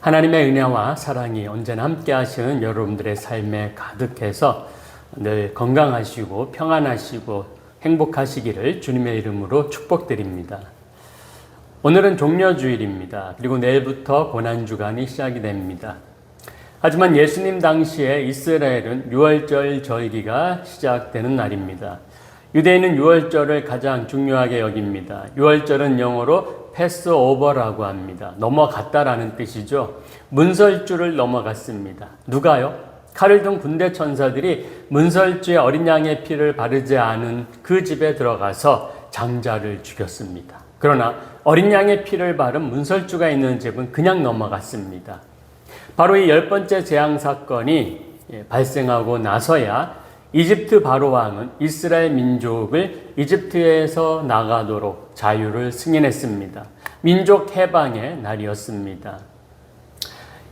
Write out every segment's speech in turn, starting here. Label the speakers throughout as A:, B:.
A: 하나님의 은혜와 사랑이 언제나 함께 하시는 여러분들의 삶에 가득해서 늘 건강하시고 평안하시고 행복하시기를 주님의 이름으로 축복드립니다. 오늘은 종려주일입니다. 그리고 내일부터 고난주간이 시작이 됩니다. 하지만 예수님 당시에 이스라엘은 유월절 절기가 시작되는 날입니다. 유대인은 유월절을 가장 중요하게 여깁니다. 유월절은 영어로 패스오버라고 합니다. 넘어갔다라는 뜻이죠. 문설주를 넘어갔습니다. 누가요? 칼을 든 군대 천사들이 문설주에 어린 양의 피를 바르지 않은 그 집에 들어가서 장자를 죽였습니다. 그러나 어린 양의 피를 바른 문설주가 있는 집은 그냥 넘어갔습니다. 바로 이 10번째 재앙 사건이 발생하고 나서야 이집트 바로 왕은 이스라엘 민족을 이집트에서 나가도록 자유를 승인했습니다. 민족 해방의 날이었습니다.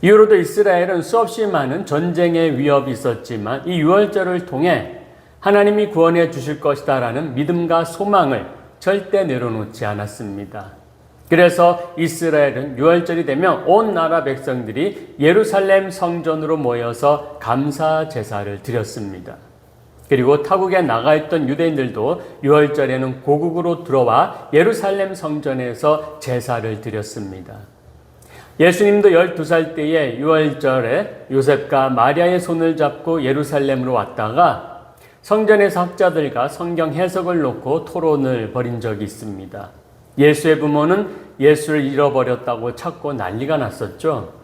A: 이후로도 이스라엘은 수없이 많은 전쟁의 위협이 있었지만 이 유월절을 통해 하나님이 구원해 주실 것이다라는 믿음과 소망을 절대 내려놓지 않았습니다. 그래서 이스라엘은 유월절이 되면 온 나라 백성들이 예루살렘 성전으로 모여서 감사 제사를 드렸습니다. 그리고 타국에 나가 있던 유대인들도 유월절에는 고국으로 들어와 예루살렘 성전에서 제사를 드렸습니다. 예수님도 12살 때에 유월절에 요셉과 마리아의 손을 잡고 예루살렘으로 왔다가 성전에서 학자들과 성경 해석을 놓고 토론을 벌인 적이 있습니다. 예수의 부모는 예수를 잃어버렸다고 찾고 난리가 났었죠.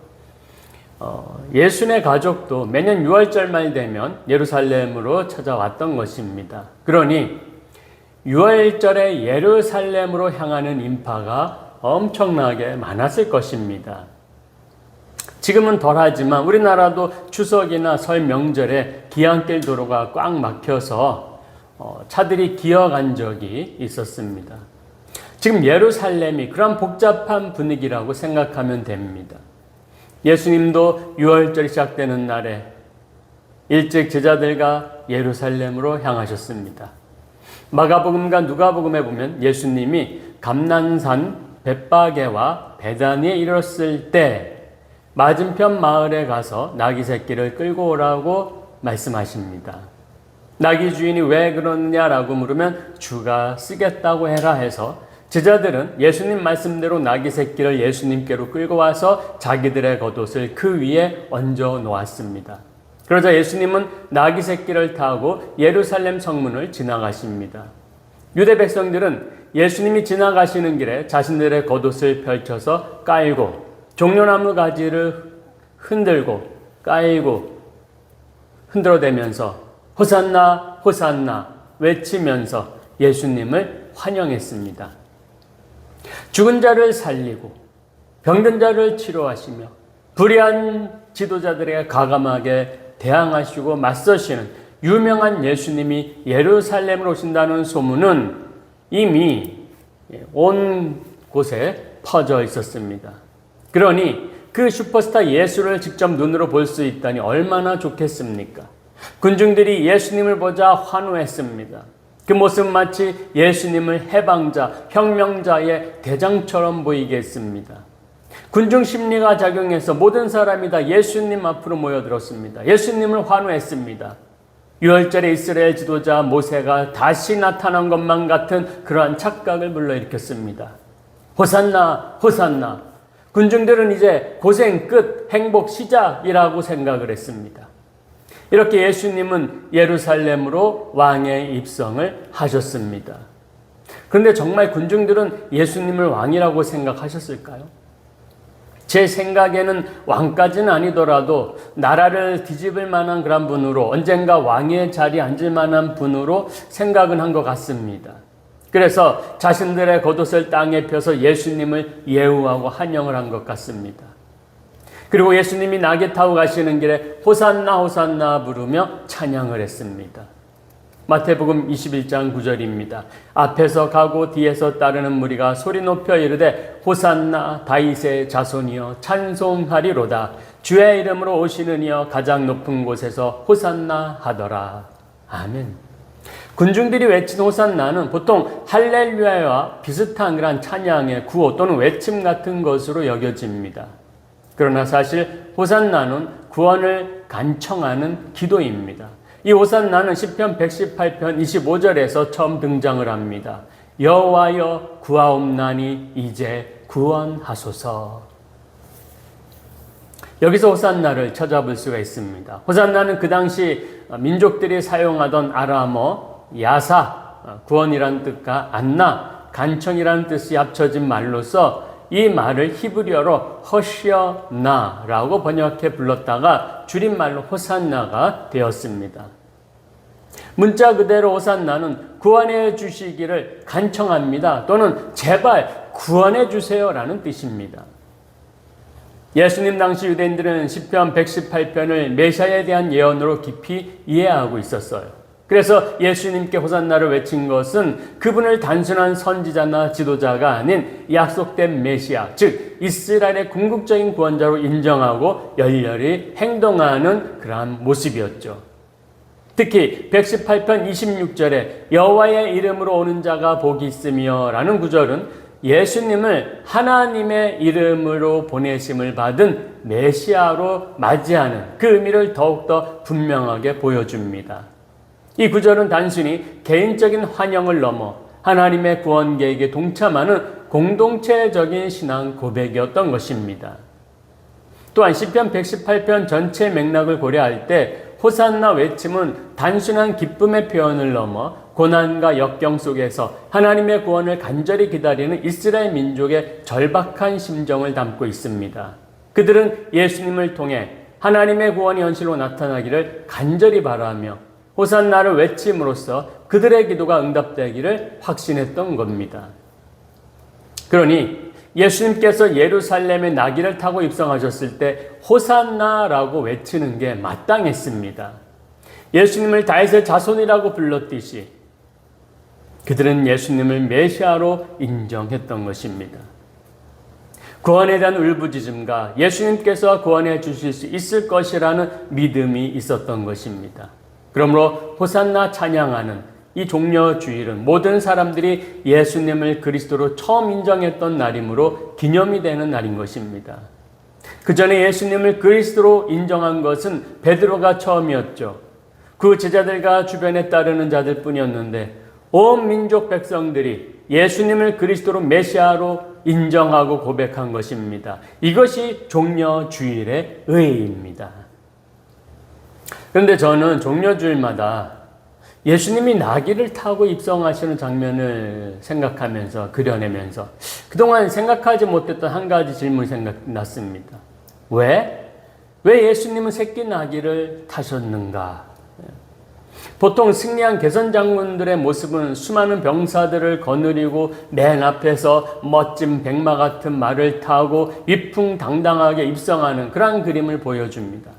A: 예수의 가족도 매년 6월절 말 되면 예루살렘으로 찾아왔던 것입니다. 그러니 6월절에 예루살렘으로 향하는 인파가 엄청나게 많았을 것입니다. 지금은 덜하지만 우리나라도 추석이나 설 명절에 기안길 도로가 꽉 막혀서 차들이 기어간 적이 있었습니다. 지금 예루살렘이 그런 복잡한 분위기라고 생각하면 됩니다. 예수님도 유월절이 시작되는 날에 일찍 제자들과 예루살렘으로 향하셨습니다. 마가복음과 누가복음에 보면 예수님이 감난산 벳바게와 베다니에 이르렀을 때 맞은편 마을에 가서 나귀 새끼를 끌고 오라고 말씀하십니다. 나귀 주인이 왜 그러느냐라고 물으면 주가 쓰겠다고 해라 해서 제자들은 예수님 말씀대로 나귀 새끼를 예수님께로 끌고 와서 자기들의 겉옷을 그 위에 얹어 놓았습니다. 그러자 예수님은 나귀 새끼를 타고 예루살렘 성문을 지나가십니다. 유대 백성들은 예수님이 지나가시는 길에 자신들의 겉옷을 펼쳐서 깔고 종려나무 가지를 흔들고 깔고 흔들어대면서 호산나 호산나 외치면서 예수님을 환영했습니다. 죽은 자를 살리고 병든 자를 치료하시며 불의한 지도자들에게 과감하게 대항하시고 맞서시는 유명한 예수님이 예루살렘으로 오신다는 소문은 이미 온 곳에 퍼져 있었습니다. 그러니 그 슈퍼스타 예수를 직접 눈으로 볼 수 있다니 얼마나 좋겠습니까? 군중들이 예수님을 보자 환호했습니다. 그 모습은 마치 예수님을 해방자, 혁명자의 대장처럼 보이게 했습니다. 군중 심리가 작용해서 모든 사람이 다 예수님 앞으로 모여들었습니다. 예수님을 환호했습니다. 유월절에 이스라엘 지도자 모세가 다시 나타난 것만 같은 그러한 착각을 불러일으켰습니다. 호산나, 호산나. 군중들은 이제 고생 끝, 행복 시작이라고 생각을 했습니다. 이렇게 예수님은 예루살렘으로 왕의 입성을 하셨습니다. 그런데 정말 군중들은 예수님을 왕이라고 생각하셨을까요? 제 생각에는 왕까지는 아니더라도 나라를 뒤집을 만한 그런 분으로 언젠가 왕의 자리에 앉을 만한 분으로 생각은 한 것 같습니다. 그래서 자신들의 겉옷을 땅에 펴서 예수님을 예우하고 환영을 한 것 같습니다. 그리고 예수님이 나귀 타고 가시는 길에 호산나 호산나 부르며 찬양을 했습니다. 마태복음 21장 9절입니다. 앞에서 가고 뒤에서 따르는 무리가 소리 높여 이르되 호산나 다윗의 자손이여 찬송하리로다. 주의 이름으로 오시는 이여 가장 높은 곳에서 호산나 하더라. 아멘. 군중들이 외친 호산나는 보통 할렐루야와 비슷한 그런 찬양의 구호 또는 외침 같은 것으로 여겨집니다. 그러나 사실 호산나는 구원을 간청하는 기도입니다. 이 호산나는 시편 118편 25절에서 처음 등장을 합니다. 여호와여 구하옵나니 이제 구원하소서. 여기서 호산나를 찾아볼 수가 있습니다. 호산나는 그 당시 민족들이 사용하던 아람어 야사, 구원이라는 뜻과 안나, 간청이라는 뜻이 합쳐진 말로서 이 말을 히브리어로 허시어나라고 번역해 불렀다가 줄임말로 호산나가 되었습니다. 문자 그대로 호산나는 구원해 주시기를 간청합니다. 또는 제발 구원해 주세요라는 뜻입니다. 예수님 당시 유대인들은 시편 118편을 메시아에 대한 예언으로 깊이 이해하고 있었어요. 그래서 예수님께 호산나를 외친 것은 그분을 단순한 선지자나 지도자가 아닌 약속된 메시아, 즉 이스라엘의 궁극적인 구원자로 인정하고 열렬히 행동하는 그러한 모습이었죠. 특히 118편 26절에 여호와의 이름으로 오는 자가 복이 있으며 라는 구절은 예수님을 하나님의 이름으로 보내심을 받은 메시아로 맞이하는 그 의미를 더욱더 분명하게 보여줍니다. 이 구절은 단순히 개인적인 환영을 넘어 하나님의 구원 계획에 동참하는 공동체적인 신앙 고백이었던 것입니다. 또한 시편 118편 전체 맥락을 고려할 때 호산나 외침은 단순한 기쁨의 표현을 넘어 고난과 역경 속에서 하나님의 구원을 간절히 기다리는 이스라엘 민족의 절박한 심정을 담고 있습니다. 그들은 예수님을 통해 하나님의 구원이 현실로 나타나기를 간절히 바라며 호산나를 외침으로써 그들의 기도가 응답되기를 확신했던 겁니다. 그러니 예수님께서 예루살렘의 나귀를 타고 입성하셨을 때 호산나라고 외치는 게 마땅했습니다. 예수님을 다윗의 자손이라고 불렀듯이 그들은 예수님을 메시아로 인정했던 것입니다. 구원에 대한 울부짖음과 예수님께서 구원해 주실 수 있을 것이라는 믿음이 있었던 것입니다. 그러므로 호산나 찬양하는 이 종려주일은 모든 사람들이 예수님을 그리스도로 처음 인정했던 날이므로 기념이 되는 날인 것입니다. 그 전에 예수님을 그리스도로 인정한 것은 베드로가 처음이었죠. 그 제자들과 주변에 따르는 자들 뿐이었는데 온 민족 백성들이 예수님을 그리스도로 메시아로 인정하고 고백한 것입니다. 이것이 종려주일의 의의입니다. 그런데 저는 종려주일마다 예수님이 나귀를 타고 입성하시는 장면을 생각하면서 그려내면서 그동안 생각하지 못했던 한 가지 질문이 생각났습니다. 왜 예수님은 새끼 나귀를 타셨는가? 보통 승리한 개선장군들의 모습은 수많은 병사들을 거느리고 맨 앞에서 멋진 백마 같은 말을 타고 위풍당당하게 입성하는 그런 그림을 보여줍니다.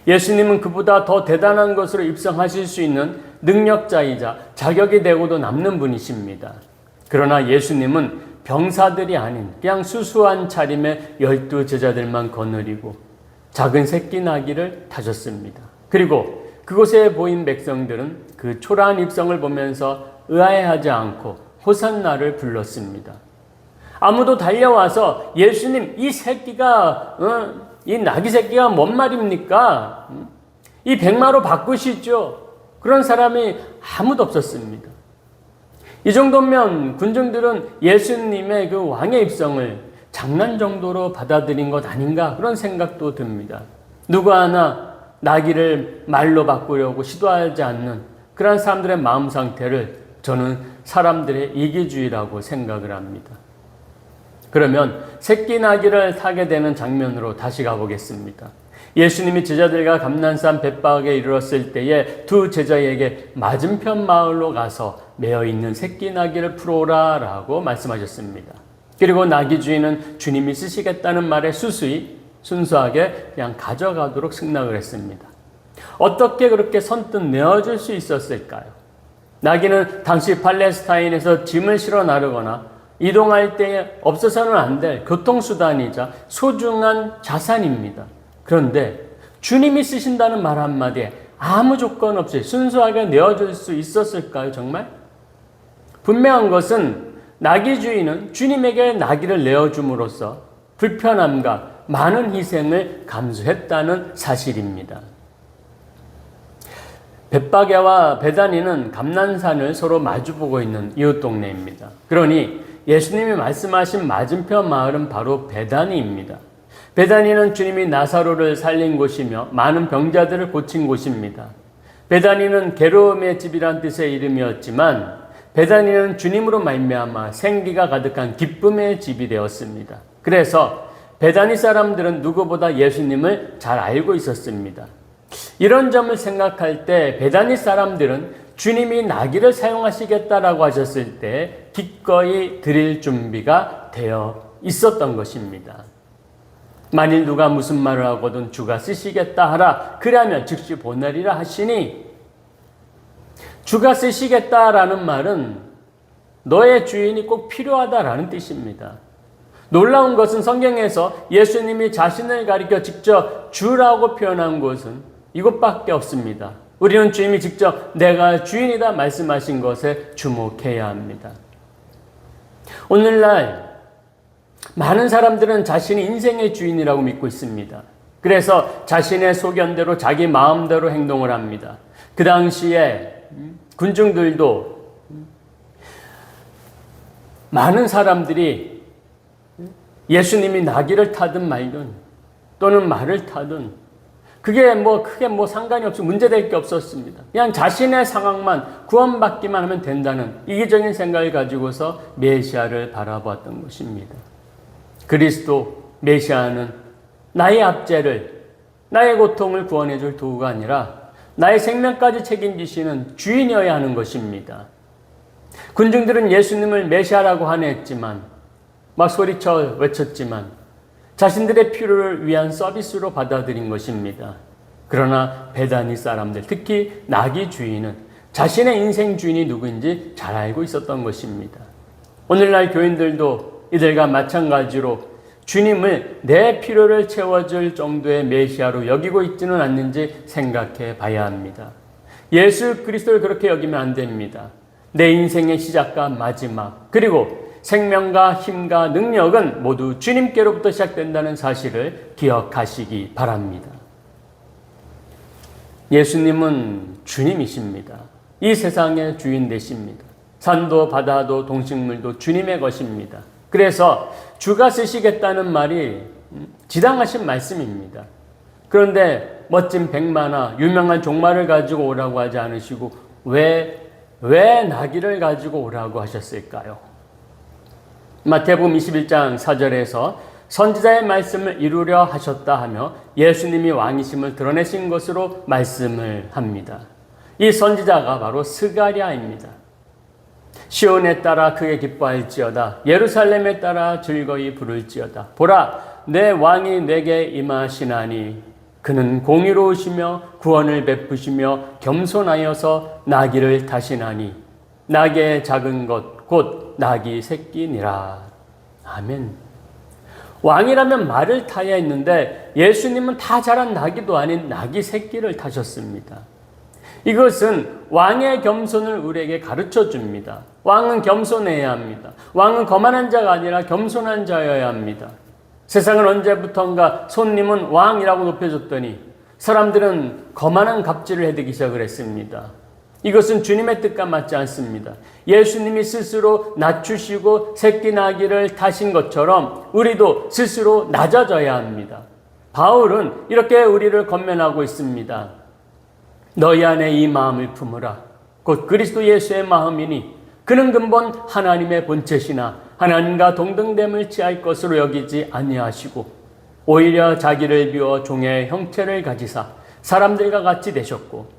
A: 예수님은 그보다 더 대단한 것으로 입성하실 수 있는 능력자이자 자격이 되고도 남는 분이십니다. 그러나 예수님은 병사들이 아닌 그냥 수수한 차림의 12 제자들만 거느리고 작은 새끼 나귀를 타셨습니다. 그리고 그곳에 보인 백성들은 그 초라한 입성을 보면서 의아해하지 않고 호산나를 불렀습니다. 아무도 달려와서 예수님 이 새끼가 이 나귀 새끼가 뭔 말입니까? 이 백마로 바꾸시죠. 그런 사람이 아무도 없었습니다. 이 정도면 군중들은 예수님의 그 왕의 입성을 장난 정도로 받아들인 것 아닌가 그런 생각도 듭니다. 누구 하나 나귀를 말로 바꾸려고 시도하지 않는 그런 사람들의 마음 상태를 저는 사람들의 이기주의라고 생각을 합니다. 그러면 새끼 나귀를 타게 되는 장면으로 다시 가보겠습니다. 예수님이 제자들과 감난산 벳박에 이르렀을 때에 두 제자에게 맞은편 마을로 가서 매어있는 새끼 나귀를 풀어오라 라고 말씀하셨습니다. 그리고 나귀 주인은 주님이 쓰시겠다는 말에 순수하게 그냥 가져가도록 승낙을 했습니다. 어떻게 그렇게 선뜻 내어줄 수 있었을까요? 나귀는 당시 팔레스타인에서 짐을 실어 나르거나 이동할 때 없어서는 안 될 교통수단이자 소중한 자산입니다. 그런데 주님이 쓰신다는 말 한마디에 아무 조건 없이 순수하게 내어줄 수 있었을까요, 정말? 분명한 것은 나귀 주인은 주님에게 나귀를 내어줌으로써 불편함과 많은 희생을 감수했다는 사실입니다. 벳바게와 베다니는 감난산을 서로 마주보고 있는 이웃 동네입니다. 그러니 예수님이 말씀하신 맞은편 마을은 바로 베다니입니다. 베다니는 주님이 나사로를 살린 곳이며 많은 병자들을 고친 곳입니다. 베다니는 괴로움의 집이란 뜻의 이름이었지만 베다니는 주님으로 말미암아 생기가 가득한 기쁨의 집이 되었습니다. 그래서 베다니 사람들은 누구보다 예수님을 잘 알고 있었습니다. 이런 점을 생각할 때 베다니 사람들은 주님이 나귀를 사용하시겠다라고 하셨을 때 기꺼이 드릴 준비가 되어 있었던 것입니다. 만일 누가 무슨 말을 하거든 주가 쓰시겠다 하라. 그러면 즉시 보내리라 하시니, 주가 쓰시겠다라는 말은 너의 주인이 꼭 필요하다라는 뜻입니다. 놀라운 것은 성경에서 예수님이 자신을 가리켜 직접 주라고 표현한 것은 이것밖에 없습니다. 우리는 주님이 직접 내가 주인이다 말씀하신 것에 주목해야 합니다. 오늘날 많은 사람들은 자신이 인생의 주인이라고 믿고 있습니다. 그래서 자신의 소견대로 자기 마음대로 행동을 합니다. 그 당시에 군중들도 많은 사람들이 예수님이 나귀를 타든 말든 또는 말을 타든 그게 크게 상관이 없이 문제될 게 없었습니다. 그냥 자신의 상황만 구원받기만 하면 된다는 이기적인 생각을 가지고서 메시아를 바라보았던 것입니다. 그리스도 메시아는 나의 압제를, 나의 고통을 구원해 줄 도구가 아니라 나의 생명까지 책임지시는 주인이어야 하는 것입니다. 군중들은 예수님을 메시아라고 하냈지만, 막 소리쳐 외쳤지만 자신들의 필요를 위한 서비스로 받아들인 것입니다. 그러나 베다니 사람들, 특히 나귀 주인은 자신의 인생 주인이 누구인지 잘 알고 있었던 것입니다. 오늘날 교인들도 이들과 마찬가지로 주님을 내 필요를 채워줄 정도의 메시아로 여기고 있지는 않는지 생각해 봐야 합니다. 예수 그리스도를 그렇게 여기면 안 됩니다. 내 인생의 시작과 마지막, 그리고 생명과 힘과 능력은 모두 주님께로부터 시작된다는 사실을 기억하시기 바랍니다. 예수님은 주님이십니다. 이 세상의 주인 되십니다. 산도 바다도 동식물도 주님의 것입니다. 그래서 주가 쓰시겠다는 말이 지당하신 말씀입니다. 그런데 멋진 백마나 유명한 종말을 가지고 오라고 하지 않으시고 왜 나귀를 가지고 오라고 하셨을까요? 마태복음 21장 4절에서 선지자의 말씀을 이루려 하셨다 하며 예수님이 왕이심을 드러내신 것으로 말씀을 합니다. 이 선지자가 바로 스가랴입니다. 시온에 따라 크게 기뻐할지어다. 예루살렘에 따라 즐거이 부를지어다. 보라, 내 왕이 내게 임하시나니 그는 공의로우시며 구원을 베푸시며 겸손하여서 나귀를 타시나니 나귀의 작은 것 곧 나귀 새끼니라. 아멘. 왕이라면 말을 타야 했는데 예수님은 다 자란 나귀도 아닌 나귀 새끼를 타셨습니다. 이것은 왕의 겸손을 우리에게 가르쳐 줍니다. 왕은 겸손해야 합니다. 왕은 거만한 자가 아니라 겸손한 자여야 합니다. 세상은 언제부턴가 손님은 왕이라고 높여줬더니 사람들은 거만한 갑질을 해대기 시작을 했습니다. 이것은 주님의 뜻과 맞지 않습니다. 예수님이 스스로 낮추시고 새끼 나귀를 타신 것처럼 우리도 스스로 낮아져야 합니다. 바울은 이렇게 우리를 권면하고 있습니다. 너희 안에 이 마음을 품으라. 곧 그리스도 예수의 마음이니 그는 근본 하나님의 본체시나 하나님과 동등됨을 취할 것으로 여기지 아니하시고 오히려 자기를 비워 종의 형체를 가지사 사람들과 같이 되셨고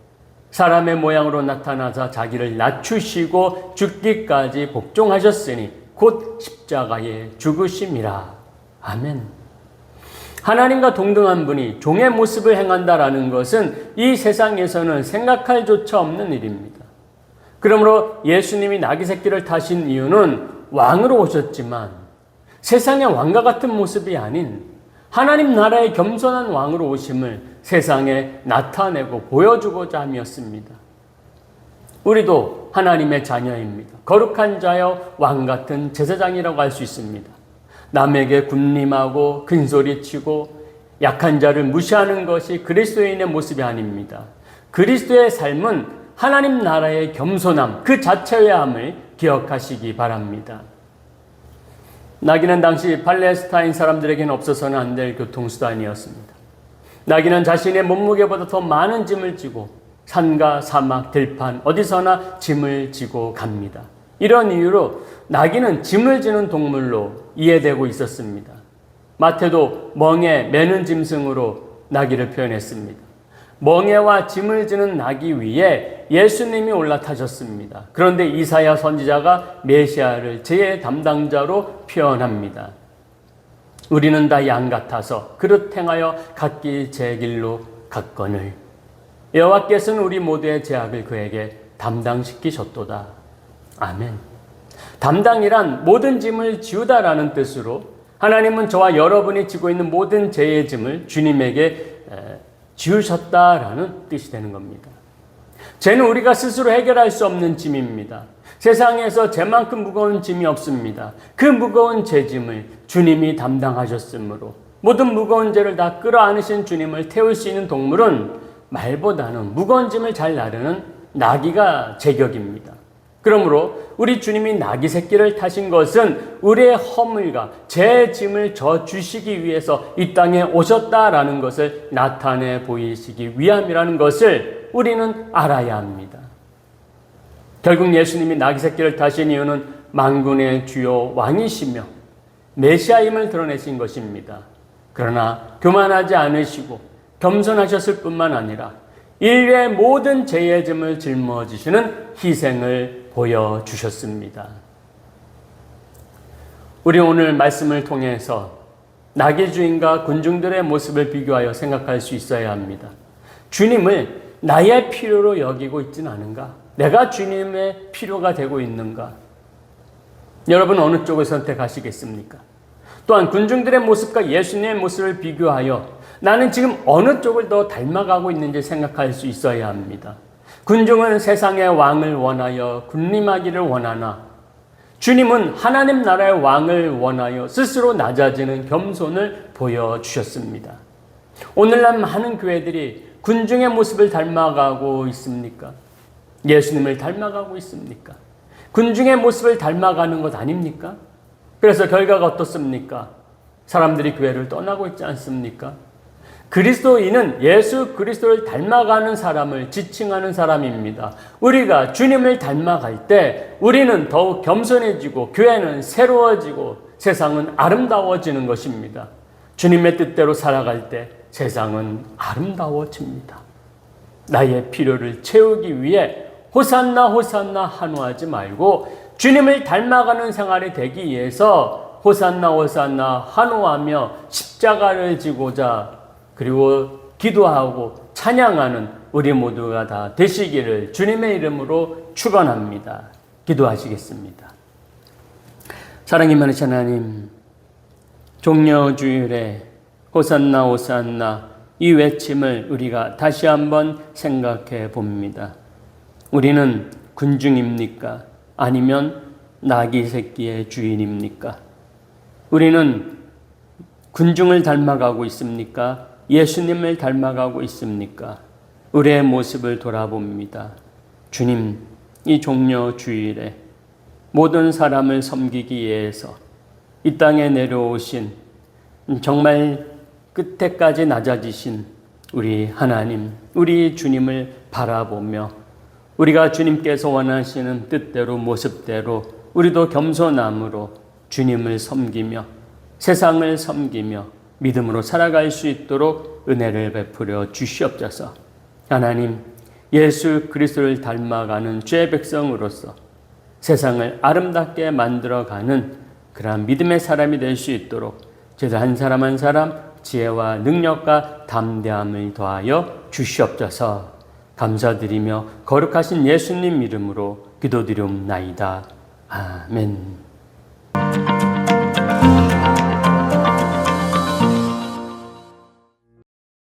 A: 사람의 모양으로 나타나사 자기를 낮추시고 죽기까지 복종하셨으니 곧 십자가에 죽으심이라. 아멘. 하나님과 동등한 분이 종의 모습을 행한다라는 것은 이 세상에서는 생각할 조차 없는 일입니다. 그러므로 예수님이 나귀 새끼를 타신 이유는 왕으로 오셨지만 세상의 왕과 같은 모습이 아닌 하나님 나라의 겸손한 왕으로 오심을 세상에 나타내고 보여주고자 함이었습니다. 우리도 하나님의 자녀입니다. 거룩한 자여 왕 같은 제사장이라고 할 수 있습니다. 남에게 군림하고 큰소리치고 약한 자를 무시하는 것이 그리스도인의 모습이 아닙니다. 그리스도의 삶은 하나님 나라의 겸손함 그 자체여야 함을 기억하시기 바랍니다. 나귀는 당시 팔레스타인 사람들에게는 없어서는 안 될 교통수단이었습니다. 나귀는 자신의 몸무게보다 더 많은 짐을 지고 산과 사막, 들판 어디서나 짐을 지고 갑니다. 이런 이유로 나귀는 짐을 지는 동물로 이해되고 있었습니다. 마태도 멍에 매는 짐승으로 나귀를 표현했습니다. 멍에와 짐을 지는 나귀 위에 예수님이 올라타셨습니다. 그런데 이사야 선지자가 메시아를 제 담당자로 표현합니다. 우리는 다 양 같아서 그릇 행하여 각기 제 길로 갔거늘 여호와께서는 우리 모두의 죄악을 그에게 담당시키셨도다. 아멘. 담당이란 모든 짐을 지우다라는 뜻으로 하나님은 저와 여러분이 지고 있는 모든 죄의 짐을 주님에게 지우셨다라는 뜻이 되는 겁니다. 죄는 우리가 스스로 해결할 수 없는 짐입니다. 세상에서 죄만큼 무거운 짐이 없습니다. 그 무거운 죄짐을 주님이 담당하셨으므로 모든 무거운 죄를 다 끌어안으신 주님을 태울 수 있는 동물은 말보다는 무거운 짐을 잘 나르는 나귀가 제격입니다. 그러므로 우리 주님이 나귀 새끼를 타신 것은 우리의 허물과 죄의 짐을 져주시기 위해서 이 땅에 오셨다라는 것을 나타내 보이시기 위함이라는 것을 우리는 알아야 합니다. 결국 예수님이 나귀 새끼를 타신 이유는 만군의 주요 왕이시며 메시아임을 드러내신 것입니다. 그러나 교만하지 않으시고 겸손하셨을 뿐만 아니라 인류의 모든 죄의 짐을 짊어지시는 희생을 보여주셨습니다. 우리 오늘 말씀을 통해서 나귀 주인과 군중들의 모습을 비교하여 생각할 수 있어야 합니다. 주님을 나의 필요로 여기고 있지는 않은가? 내가 주님의 필요가 되고 있는가? 여러분 어느 쪽을 선택하시겠습니까? 또한 군중들의 모습과 예수님의 모습을 비교하여 나는 지금 어느 쪽을 더 닮아가고 있는지 생각할 수 있어야 합니다. 군중은 세상의 왕을 원하여 군림하기를 원하나 주님은 하나님 나라의 왕을 원하여 스스로 낮아지는 겸손을 보여주셨습니다. 오늘날 많은 교회들이 군중의 모습을 닮아가고 있습니까? 예수님을 닮아가고 있습니까? 군중의 모습을 닮아가는 것 아닙니까? 그래서 결과가 어떻습니까? 사람들이 교회를 떠나고 있지 않습니까? 그리스도인은 예수 그리스도를 닮아가는 사람을 지칭하는 사람입니다. 우리가 주님을 닮아갈 때 우리는 더욱 겸손해지고 교회는 새로워지고 세상은 아름다워지는 것입니다. 주님의 뜻대로 살아갈 때 세상은 아름다워집니다. 나의 필요를 채우기 위해 호산나 호산나 한호하지 말고 주님을 닮아가는 생활이 되기 위해서 호산나 호산나 한호하며 십자가를 지고자 그리고 기도하고 찬양하는 우리 모두가 다 되시기를 주님의 이름으로 축원합니다. 기도하시겠습니다. 사랑이 많으신 하나님, 종려주일에 호산나 호산나 이 외침을 우리가 다시 한번 생각해 봅니다. 우리는 군중입니까? 아니면 나귀 새끼의 주인입니까? 우리는 군중을 닮아가고 있습니까? 예수님을 닮아가고 있습니까? 우리의 모습을 돌아봅니다. 주님, 이 종려 주일에 모든 사람을 섬기기 위해서 이 땅에 내려오신 정말 끝에까지 낮아지신 우리 하나님, 우리 주님을 바라보며 우리가 주님께서 원하시는 뜻대로 모습대로 우리도 겸손함으로 주님을 섬기며 세상을 섬기며 믿음으로 살아갈 수 있도록 은혜를 베풀어 주시옵소서. 하나님, 예수 그리스도를 닮아가는 죄 백성으로서 세상을 아름답게 만들어가는 그러한 믿음의 사람이 될 수 있도록 저희들 한 사람 한 사람 지혜와 능력과 담대함을 더하여 주시옵소서. 감사드리며 거룩하신 예수님 이름으로 기도드리옵나이다. 아멘.